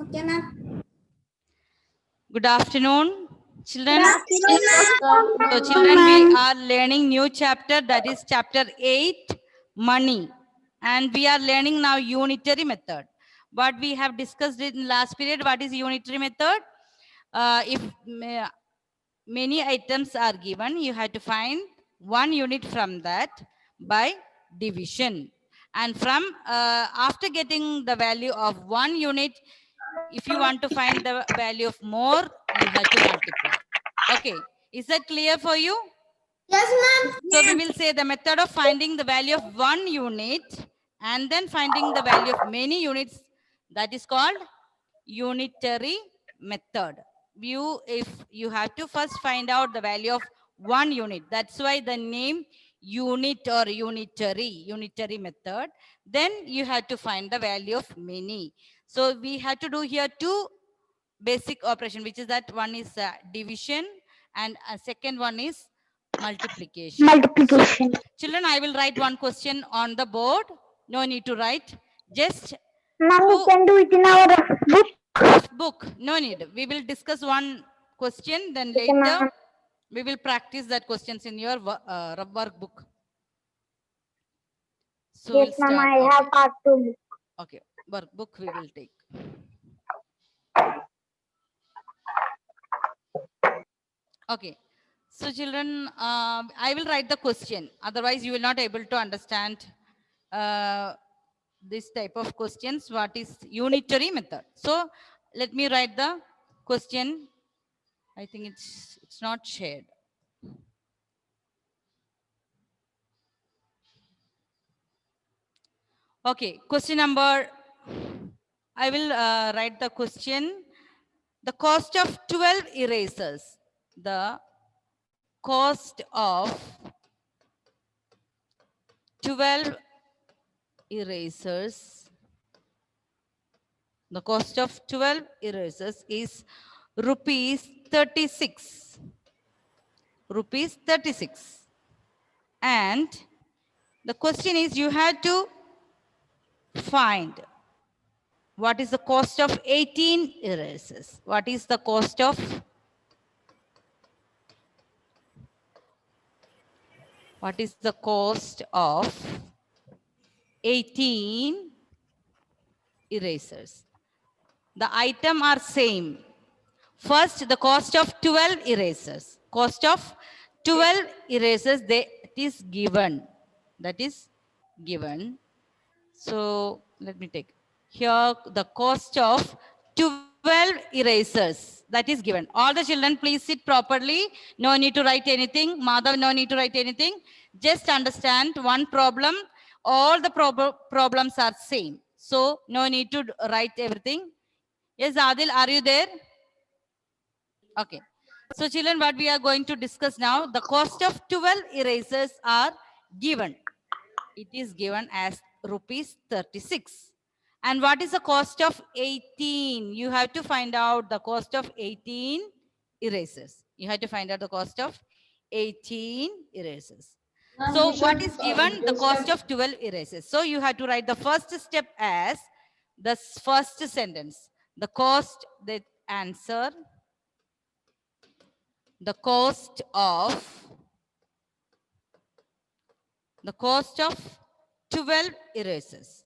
Okay, ma'am. Good afternoon, children. Good So, afternoon, children, we ma'am. are learning new chapter, that is chapter 8, money. And we are learning now unitary method. What we have discussed in last period, what is unitary method? If many items are given, you have to find one unit from that by division. And from after getting the value of one unit, if you want to find the value of more, you have to multiply. Okay, is that clear for you? Yes, ma'am. So we will say the method of finding the value of one unit and then finding the value of many units, that is called unitary method. If you have to first find out the value of one unit, that's why the name unit or unitary method. Then you have to find the value of many. So we have to do here two basic operation, which is that one is division and a second one is multiplication. Multiplication. So children, I will write one question on the board. No need to write. Just Ma'am, we two can do it in our book. rough book. No need. We will discuss one question. Then Okay, later ma'am. we will practice that questions in your workbook. So Yes, we'll ma'am. start. I Okay. have part 2. Okay. Workbook we will take. Okay. So children, I will write the question. Otherwise, you will not able to understand this type of questions. What is unitary method? So let me write the question. I think it's not shared. Okay. Question number. I will write the question. The cost of 12 erasers. The cost of 12 erasers. The cost of 12 erasers is rupees 36. Rupees 36. And the question is you had to find what is the cost of 18 erasers. What is the cost of of 18 erasers? The item are same. First, the cost of 12 erasers. Cost of 12 erasers, it is given. That is given. So let me take here the cost of 12 erasers. That is given. All the children, please sit properly. No need to write anything. Madhav, no need to write anything. Just understand one problem. All the problems are same. So no need to write everything. Yes, Adil, are you there? Okay. So children, what we are going to discuss now, the cost of 12 erasers are given. It is given as rupees 36. And what is the cost of 18? You have to find out the cost of 18 erasers. You have to find out the cost of 18 erasers. So what is given? The cost of 12 erasers. So you have to write the first step as the first sentence. The cost, the answer, the cost of 12 erasers.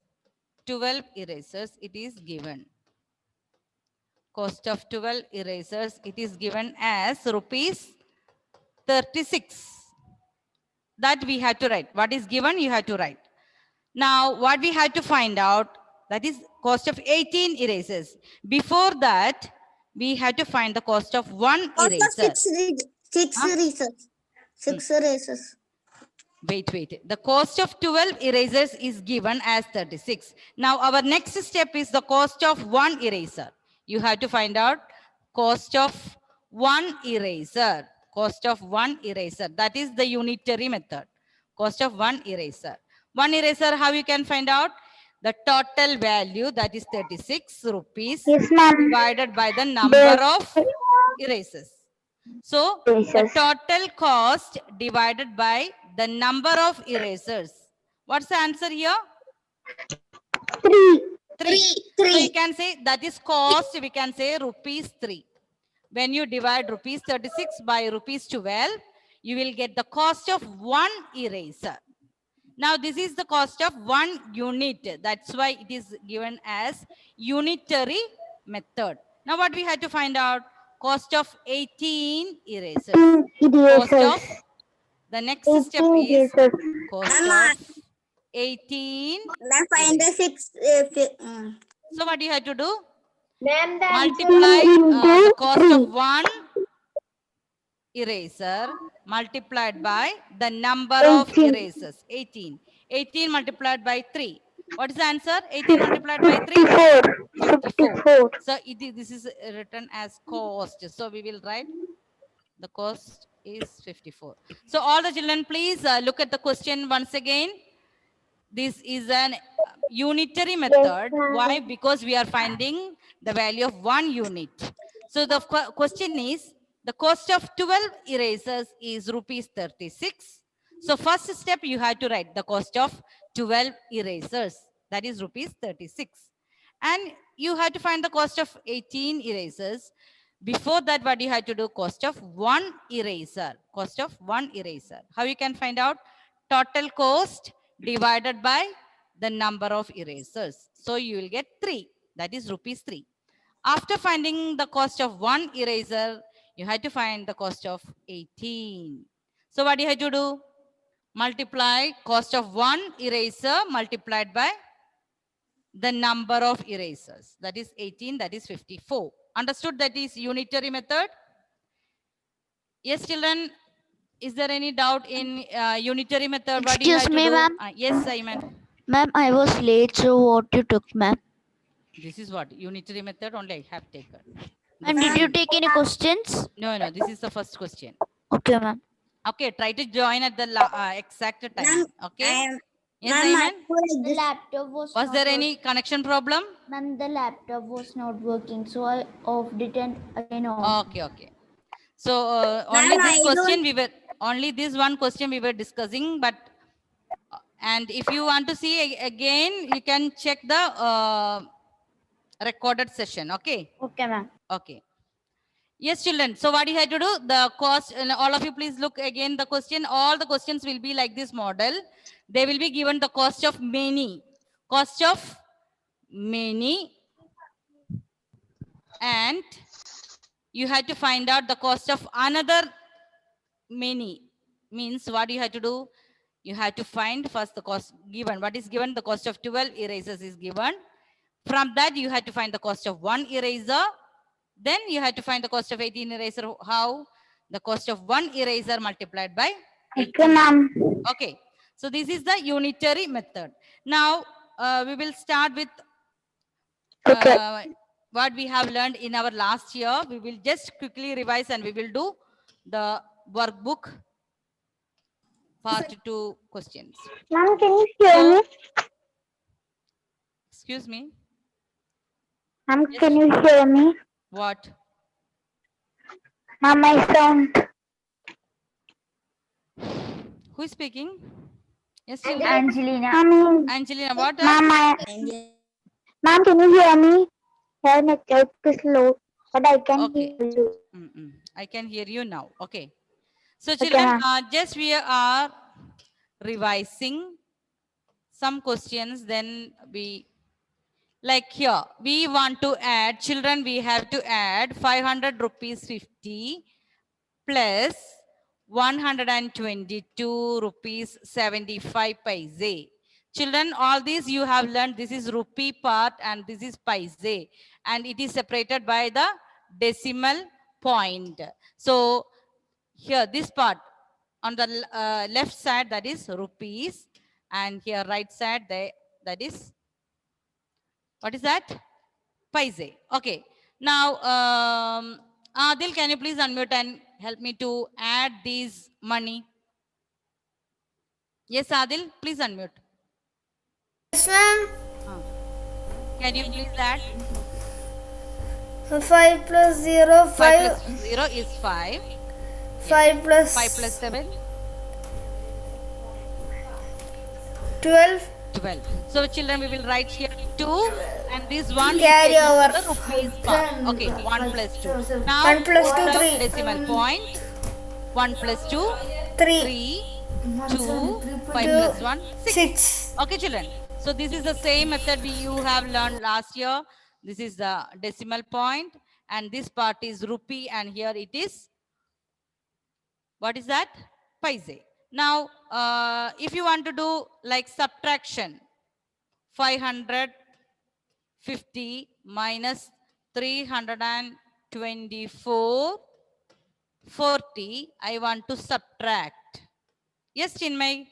12 erasers, it is given. Cost of 12 erasers, it is given as rupees 36. That we have to write. What is given, you have to write. Now, what we have to find out, that is cost of 18 erasers. Before that, we have to find the cost of one eraser. Six Huh? erasers. Six erasers. Wait. The cost of 12 erasers is given as 36. Now, our next step is the cost of one eraser. You have to find out cost of one eraser. Cost of one eraser. That is the unitary method. Cost of one eraser. One eraser, how you can find out? The total value, that is 36 rupees, Yes, ma'am. divided by the number of erasers. So the Erasers. total cost divided by the number of erasers. What's the answer here? 3. 3. Three. So you can say that is cost, we can say rupees 3. When you divide rupees 36 by rupees 12, you will get the cost of one eraser. Now this is the cost of one unit. That's why it is given as unitary method. Now what we had to find out? Cost of 18 erasers. Cost of, the next step is cost of 18 Find the erasers. 6. So what you have to do? Ma'am, Multiply the cost of one eraser multiplied by the number of 18. erasers, 18. 18 multiplied by 3. What is the answer? 18 multiplied by 3? 54. So this is written as cost. So we will write the cost is 54. So all the children, please look at the question once again. This is an unitary method. Why? Because we are finding the value of one unit. So the question is, the cost of 12 erasers is rupees 36. So first step, you have to write the cost of 12 erasers. That is rupees 36. And you have to find the cost of 18 erasers. Before that, what you have to do? Cost of one eraser. Cost of one eraser. How you can find out? Total cost divided by the number of erasers. So you will get 3. That is rupees 3. After finding the cost of one eraser, you have to find the cost of 18. So what you have to do? Multiply cost of one eraser multiplied by the number of erasers. That is 18, that is 54. Understood? That is unitary method. Yes, children. Is there any doubt in unitary method? What do you have Excuse to me, do? ma'am. Yes, Simon. Ma'am, I was late, so what you took, ma'am? This is what? Unitary method only I have taken. Ma'am, did you take any questions? No, this is the first question. Okay, ma'am. Okay, try to join at the exact time. Okay. Yes, Simon. The laptop was Was there any connection problem? Ma'am, the laptop was not working, so I offed it and again on. Okay. So only this question we were, only this one question we were discussing, but and if you want to see again, you can check the recorded session. Okay. Okay, ma'am. Okay. Yes, children. So what you have to do? The cost, all of you please look again the question. All the questions will be like this model. They will be given the cost of many. Cost of many. And you have to find out the cost of another many. Means what you have to do? You have to find first the cost given. What is given? The cost of 12 erasers is given. From that, you have to find the cost of one eraser. Then you have to find the cost of 18 eraser. How? The cost of one eraser multiplied by 18. Okay. So this is the unitary method. Now we will start with what we have learned in our last year. We will just quickly revise and we will do the workbook part 2 questions. Ma'am, can you hear me? Excuse me. Ma'am, Yes. can you hear me? What? Ma'am, my sound. Who is speaking? Yes, children. Angelina. Ma'am, Angelina, what? ma'am, ma'am, can you hear me? Your network is low, but I can Okay. hear you. I can hear you now. Okay. So Okay, children, ma'am. just we are revising some questions. Then we, like here, we want to add, children, we have to add 500 rupees 50 plus 122 rupees 75 paise. Children, all these you have learned. This is rupee part and this is paise, and it is separated by the decimal point. So here this part on the left side, that is rupees, and here right side that is, what is that? Paise. Okay. Now Adil, can you please unmute and help me to add these money? Yes, Adil, please unmute. Yes, ma'am. Can you please add? 5 plus 0, 5 5. plus 0 is 5. 5 plus 5 plus 7. 12. 12. So children, we will write here 2 and this one Carry is taken over. to the rupees part. Okay, 1 plus 2. Now 1 plus 2, put the 3. decimal point. 1 plus 2, 3. 3, 2, 5 2, plus 1, 6. 6. Okay, children. So this is the same method you have learned last year. This is the decimal point and this part is rupee and here it is, what is that? Paise. Now, if you want to do like subtraction, 550 minus 324, 40, I want to subtract. Yes, Chinmay?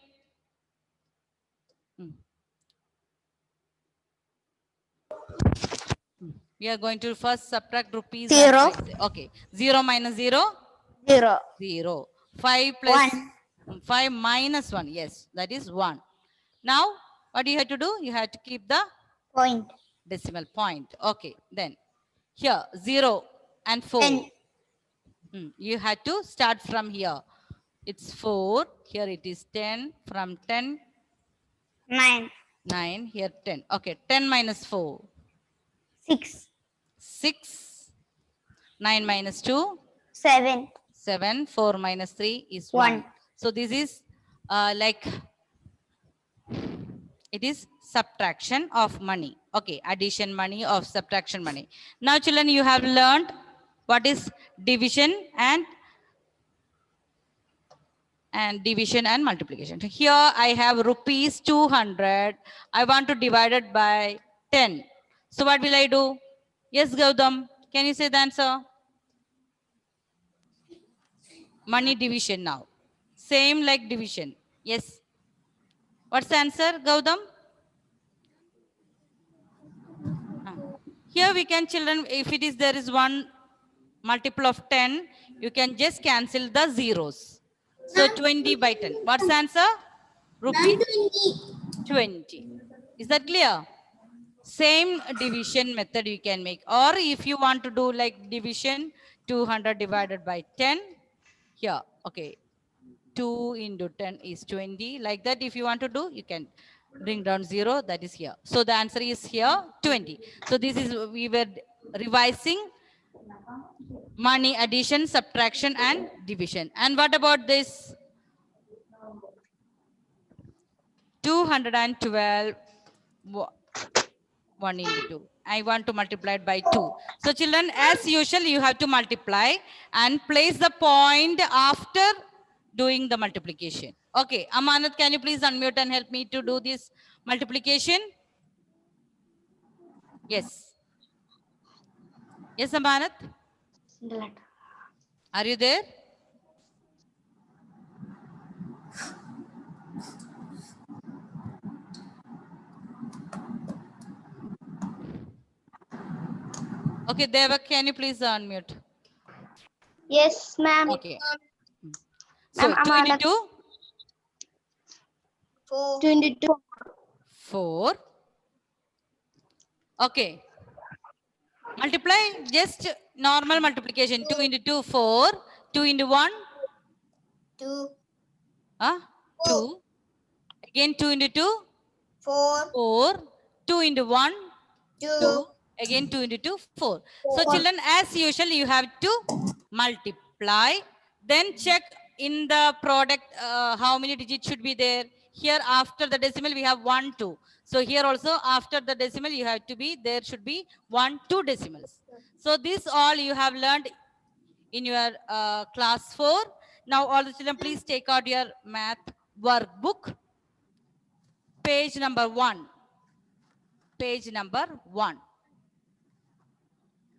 We are going to first subtract rupees. and 0. paise. Okay. 0 minus 0? 0. 0. 5 plus 1. 5 minus 1. Yes, that is 1. Now, what do you have to do? You have to keep the Point. decimal point. Okay, then here 0 and 4. 10. You had to start from here. It's 4. Here it is 10. From 10, 9. 9. Here 10. Okay, 10 minus 4. 6. 6. 9 minus 2. 7. 7. 4 minus 3 is 1. 1. So this is like, it is subtraction of money. Okay, addition money of subtraction money. Now children, you have learned what is division and division and multiplication. Here I have rupees 200. I want to divide it by 10. So what will I do? Yes, Gautam, can you say the answer? Money division now. Same like division. Yes. What's the answer, Gautam? Here we can, children, if it is there is one multiple of 10, you can just cancel the zeros. So 20 by 10. What's the answer? Rupee 20. Is that clear? Same division method you can make. Or if you want to do like division, 200 divided by 10. Here, okay. 2 into 10 is 20. Like that, if you want to do, you can bring down 0. That is here. So the answer is here, 20. So this is, we were revising money addition, subtraction, and division. And what about this? 212, 1 into 2. I want to multiply it by 2. So children, as usual, you have to multiply and place the point after doing the multiplication. Okay, Amanat, can you please unmute and help me to do this multiplication? Yes. Yes, Amanat? Are you there? Okay, Deva, can you please unmute? Yes, ma'am. Okay. So, 2 into 2? 22. 4. Okay. Multiply, just normal multiplication. 2 into 2, 4. 2 into 1? 2, 2. Again 2 into 2? 4, 4. 2 into 1? 2, Again 2 into 2, 4. So children, as usual, you have to multiply. Then check in the product how many digits should be there. Here after the decimal we have 1, 2. So here also after the decimal you have to be, there should be 1, 2 decimals. So this all you have learned in your class 4. Now all the children, please take out your math workbook. Page number 1. Page number 1.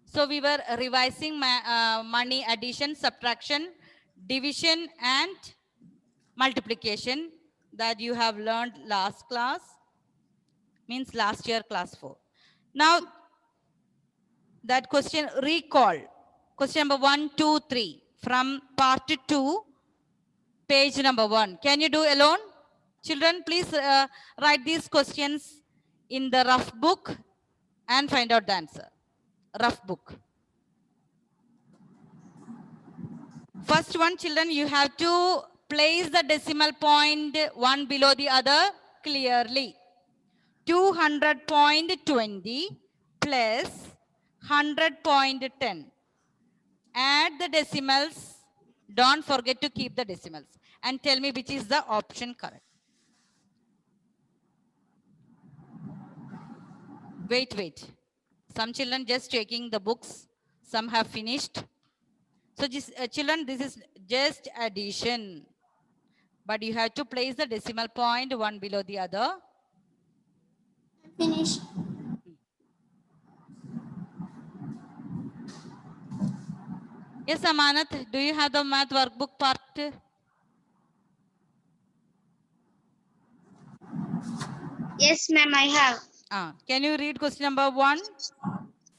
So we were revising money addition, subtraction, division, and multiplication that you have learned last class, means last year class 4. Now that question, recall. Question number 1, 2, 3 from part 2, page number 1. Can you do alone? Children, please write these questions in the rough book and find out the answer. Rough book. First one, children, you have to place the decimal point one below the other clearly. 200.20 plus 100.10. Add the decimals. Don't forget to keep the decimals. And tell me which is the option correct. Wait. Some children just checking the books. Some have finished. So just, children, this is just addition. But you have to place the decimal point one below the other. Finish. Yes, Amanat, do you have the math workbook part? Yes, ma'am, I have. Can you read question number 1?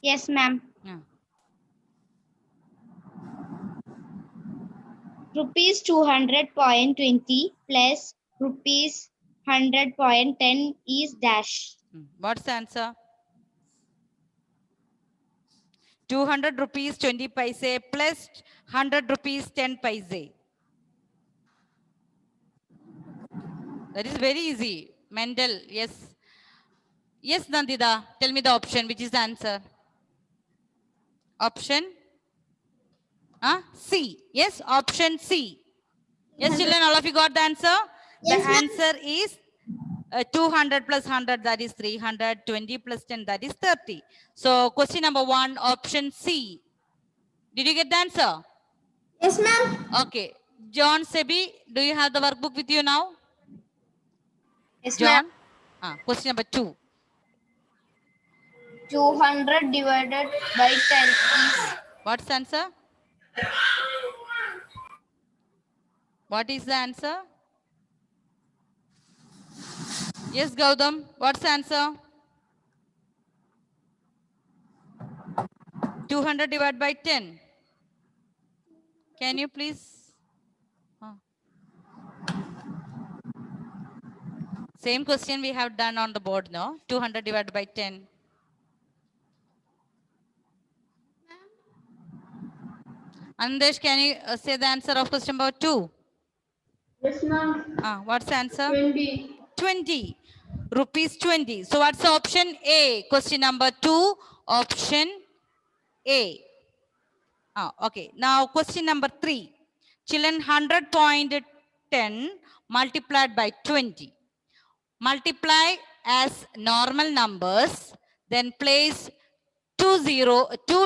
Yes, ma'am. Rupees 200.20 plus rupees 100.10 is dash. What's the answer? 200 rupees 20 paise plus 100 rupees 10 paise. That is very easy. Mendel, yes. Yes, Nandida, tell me the option. Which is the answer? Option? C. Yes, option C. Yes, children, all of you got the answer? Yes, The answer is 200 plus 100, that is 300. 20 plus 10, that is 30. So, question number 1, option C. Did you get the answer? Yes, ma'am. Okay. John Sebi, do you have the workbook with you now? Yes, ma'am. John? Question number 2. 200 divided by 10 is. What's the answer? What is the answer? Yes, Gautam. What's the answer? 200 divided by 10. Can you please? Same question we have done on the board, no? 200 divided by 10. Andesh, can you say the answer of question number 2? Yes, ma'am. What's the answer? 20. 20. Rupees 20. So what's the option A? Question number 2, option A. Okay. Now question number 3. Children, 100.10 multiplied by 20. Multiply as normal numbers, then place two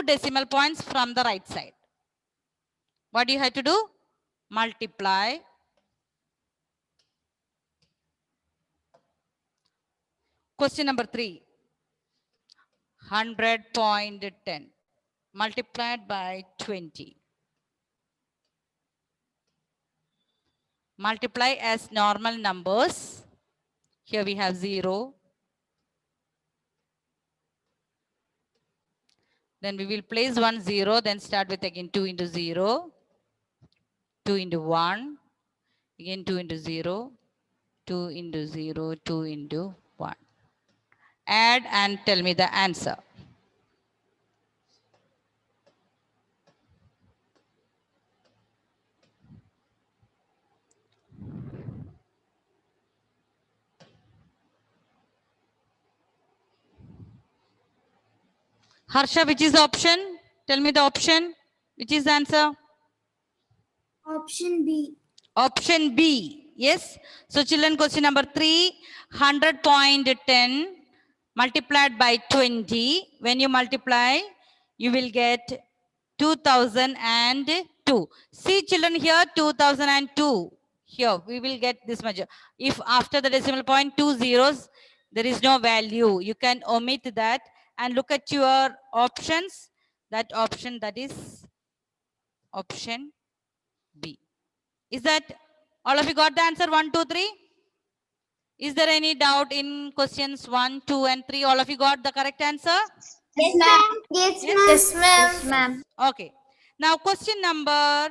decimal points from the right side. What do you have to do? Multiply. Question number 3. 100.10 multiplied by 20. Multiply as normal numbers. Here we have 0. Then we will place 1 0. Then start with again 2 into 0. 2 into 1. Again 2 into 0. 2 into 0. 2 into 1. Add and tell me the answer. Harsha, which is the option? Tell me the option. Which is the answer? Option B. Option B. Yes. So children, question number 3. 100.10 multiplied by 20. When you multiply, you will get 2002. See children here, 2002. Here, we will get this much. If after the decimal point, 2 zeros, there is no value. You can omit that and look at your options. That option, that is option B. Is that all of you got the answer? 1, 2, 3? Is there any doubt in questions 1, 2, and 3? All of you got the correct answer? Yes, ma'am. Yes, ma'am. Yes, ma'am. Yes, ma'am. Okay. Now question number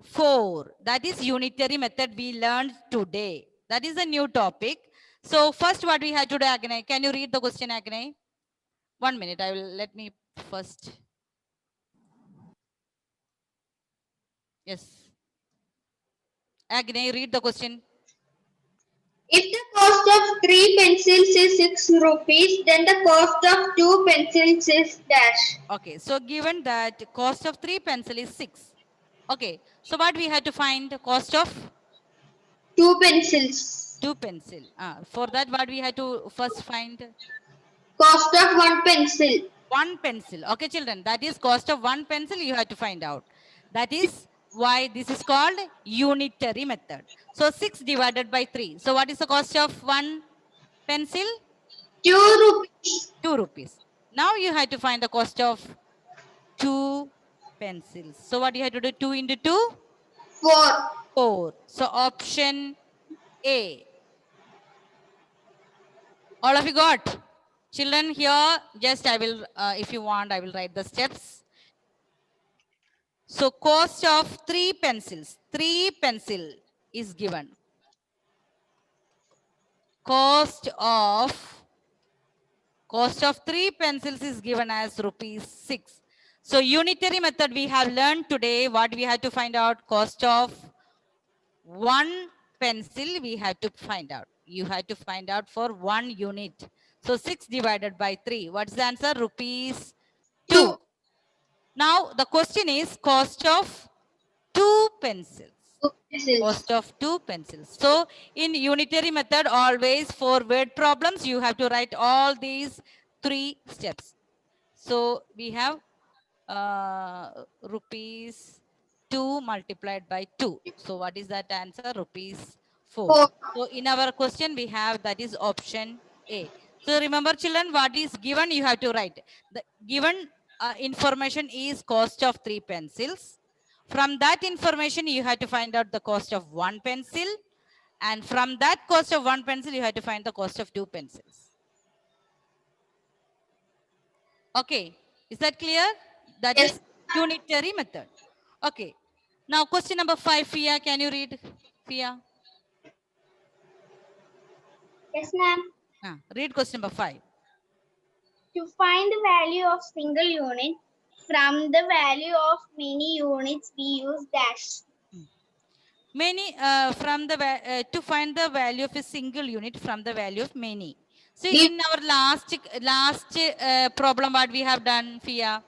4. That is unitary method we learned today. That is a new topic. So first what we have to do, Agnay. Can you read the question, Agnay? 1 minute. Let me first. Yes. Agnay, read the question. If the cost of 3 pencils is 6 rupees, then the cost of 2 pencils is dash. Okay, so given that cost of 3 pencil is 6. Okay, so what we have to find? Cost of 2 pencils. 2 pencil. For that, what we have to first find? Cost of 1 pencil. 1 pencil. Okay, children, that is cost of 1 pencil you have to find out. That is why this is called unitary method. So 6 divided by 3. So what is the cost of 1 pencil? 2 rupees. 2 rupees. Now you have to find the cost of 2 pencils. So what you have to do? 2 into 2? 4. 4. So option A. All of you got? Children here, just I will, if you want, I will write the steps. So cost of 3 pencils. 3 pencil is given. Cost of 3 pencils is given as rupees 6. So unitary method we have learned today. What we have to find out? Cost of 1 pencil we have to find out. You have to find out for 1 unit. So 6 divided by 3. What's the answer? Rupees 2. Now the question is cost of 2 pencils. 2 pencils. Cost of 2 pencils. So in unitary method, always for word problems, you have to write all these 3 steps. So we have rupees 2 multiplied by 2. So what is that answer? Rupees 4. 4. So in our question, we have that is option A. So remember children, what is given, you have to write. The given information is cost of 3 pencils. From that information, you have to find out the cost of 1 pencil. And from that cost of 1 pencil, you have to find the cost of 2 pencils. Okay, is that clear? That Yes. is unitary method. Okay. Now question number 5, Fia, can you read? Fia, Yes, ma'am. read question number 5. To find the value of single unit from the value of many units, we use dash. Many to find the value of a single unit from the value of many. So Give- in our last problem, what we have done, Fia?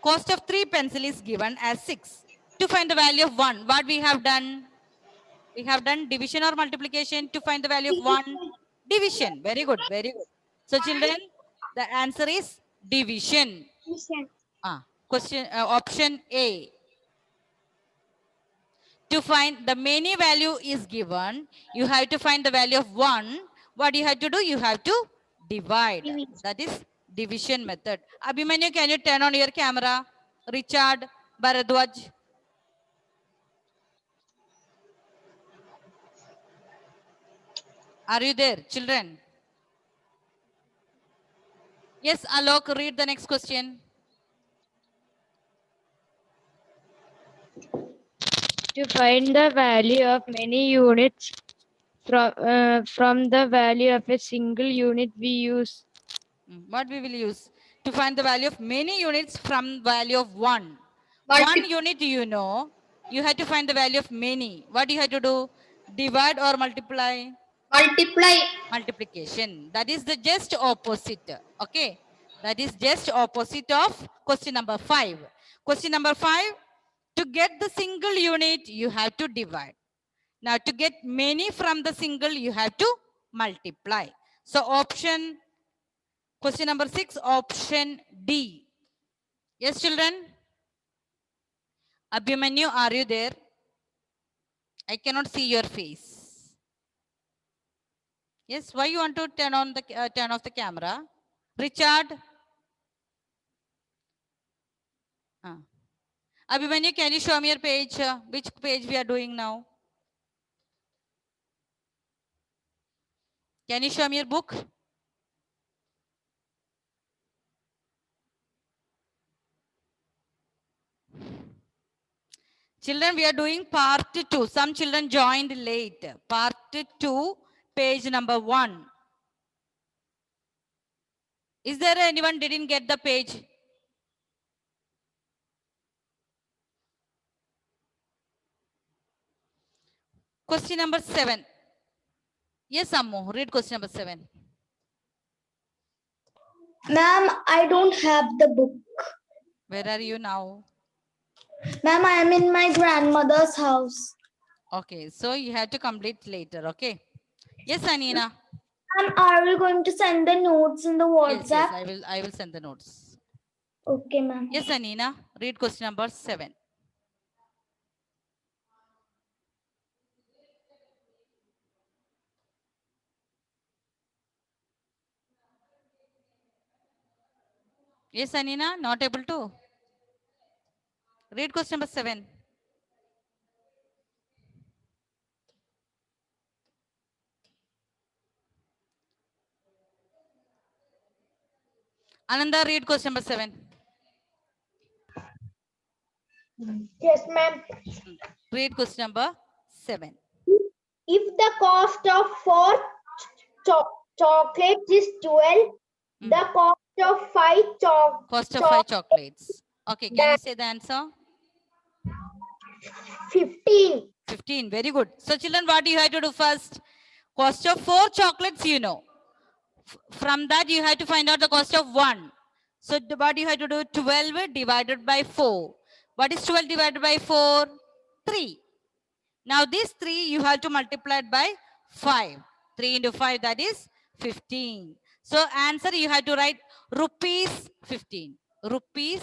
Cost of 3 pencil is given as 6. To find the value of 1, what we have done? We have done division or multiplication. To find the value of 1, division. Very good, very good. So children, the answer is division. Option A. To find the many value is given, you have to find the value of 1. What you have to do? You have to divide. That is division method. Abhimanyu, can you turn on your camera? Richard, Bharadwaj. Are you there, children? Yes, Alok, read the next question. To find the value of many units from the value of a single unit, we use. What we will use? To find the value of many units from value of 1. Multi- 1 unit, you know, you have to find the value of many. What you have to do? Divide or multiply? Multiply. Multiplication. That is the just opposite. Okay. That is just opposite of question number 5. Question number 5. To get the single unit, you have to divide. Now to get many from the single, you have to multiply. So question number 6, option D. Yes, children? Abhimanyu, are you there? I cannot see your face. Yes, why you want to turn off the camera? Richard? Abhimanyu, can you show me your page? Which page we are doing now? Can you show me your book? Children, we are doing part 2. Some children joined late. Part 2, page number 1. Is there anyone didn't get the page? Question number 7. Yes, Ammu, read question number 7. Ma'am, I don't have the book. Where are you now? Ma'am, I am in my grandmother's house. Okay, so you have to complete later, okay? Yes, Anina. Ma'am, are we going to send the notes in the Yes, yes, WhatsApp? I will send the notes. Okay, ma'am. Yes, Anina, read question number 7. Yes, Anina, not able to. Read question number 7. Ananda, read question number 7. Yes, ma'am. Read question number 7. If the cost of 4 chocolates is 12, Hmm. the cost of 5 Cost of 5 chocolates. Okay, can you say the answer? 15. 15. Very good. So, children, what do you have to do first? Cost of 4 chocolates, you know. From that, you have to find out the cost of 1. So, what you have to do? 12 divided by 4. What is 12 divided by 4? 3. Now, this 3 you have to multiply it by 5. 3 into 5, that is 15. So, answer you have to write rupees 15. Rupees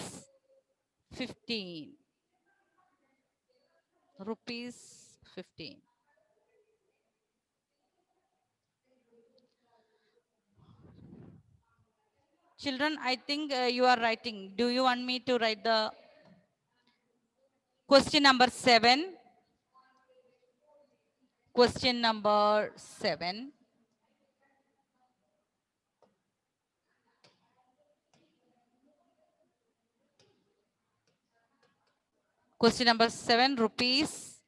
15. Rupees 15. Children, I think you are writing. Do you want me to write the question number 7? Question number 7. Question number 7, rupees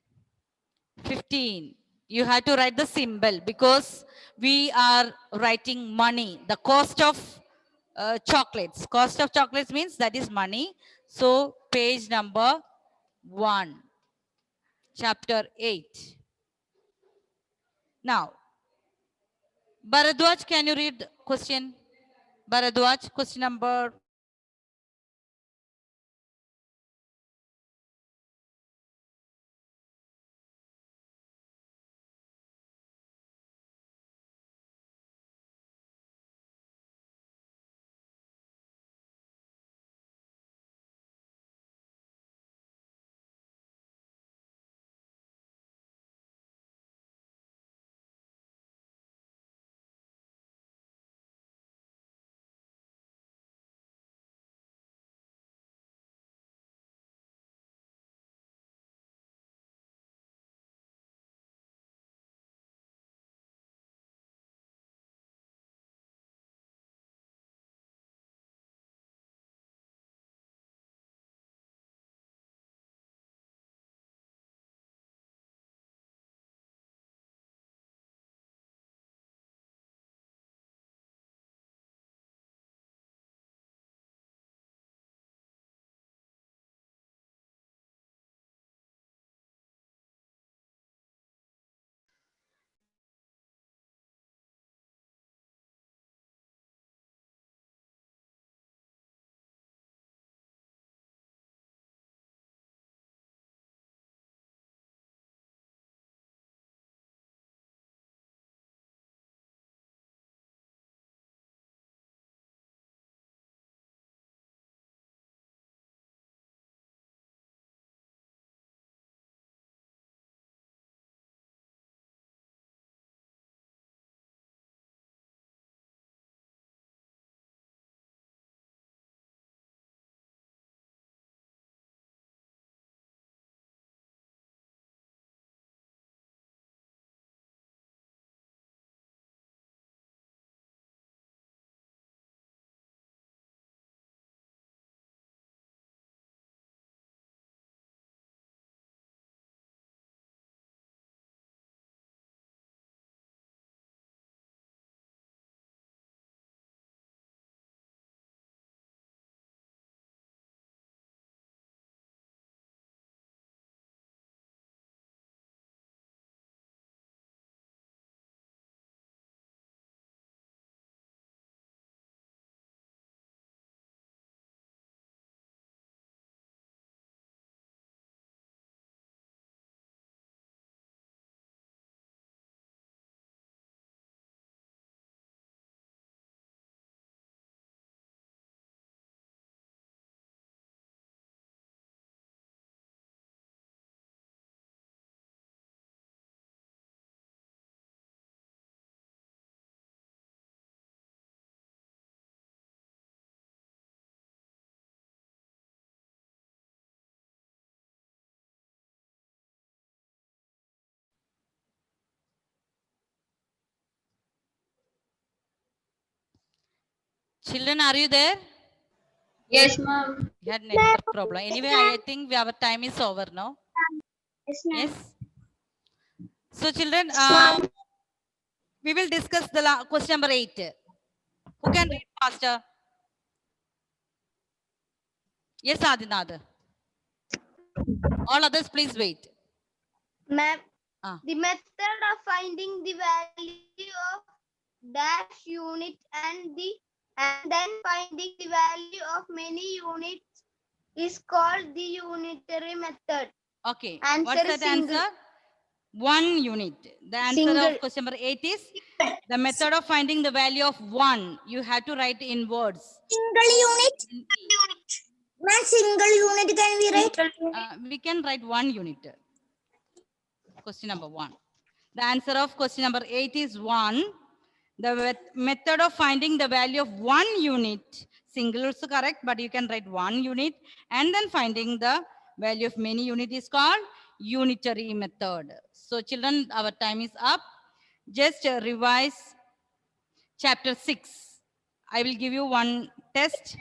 15. You have to write the symbol because we are writing money. The cost of chocolates. Cost of chocolates means that is money. So page number 1, chapter 8. Now, Bharadwaj, can you read question? Bharadwaj, question number Children, are you there? Yes, ma'am. We had network problem. Anyway, I think our time is over now. Yes, ma'am. Yes. So, children, we will discuss the question number 8. Who can read faster? Yes, Adinad. All others, please wait. Ma'am, Ah. the method of finding the value of dash unit and then finding the value of many units is called the unitary method. Okay. Answer What's is that single. answer? 1 unit. The answer Single. of question number 8 is the method of finding the value of 1. You have to write in words. Single unit. Ma'am, single unit can we write? We can write 1 unit. Question number 1. The answer of question number 8 is 1. The method of finding the value of 1 unit, single is correct, but you can write 1 unit, and then finding the value of many unit is called unitary method. So children, our time is up. Just revise chapter 6. I will give you one test.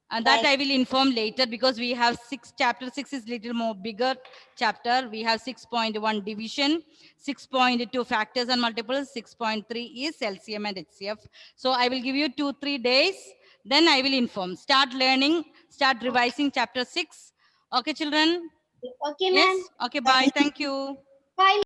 And that I will inform later, because we have chapter 6 is little more bigger chapter. We have 6.1 division, 6.2 factors and multiples, 6.3 is LCM and HCF. So I will give you 2-3 days. Then I will inform. Start learning, start revising chapter 6. Okay, children? Okay, ma'am. Yes? Okay, bye. Thank you. Bye.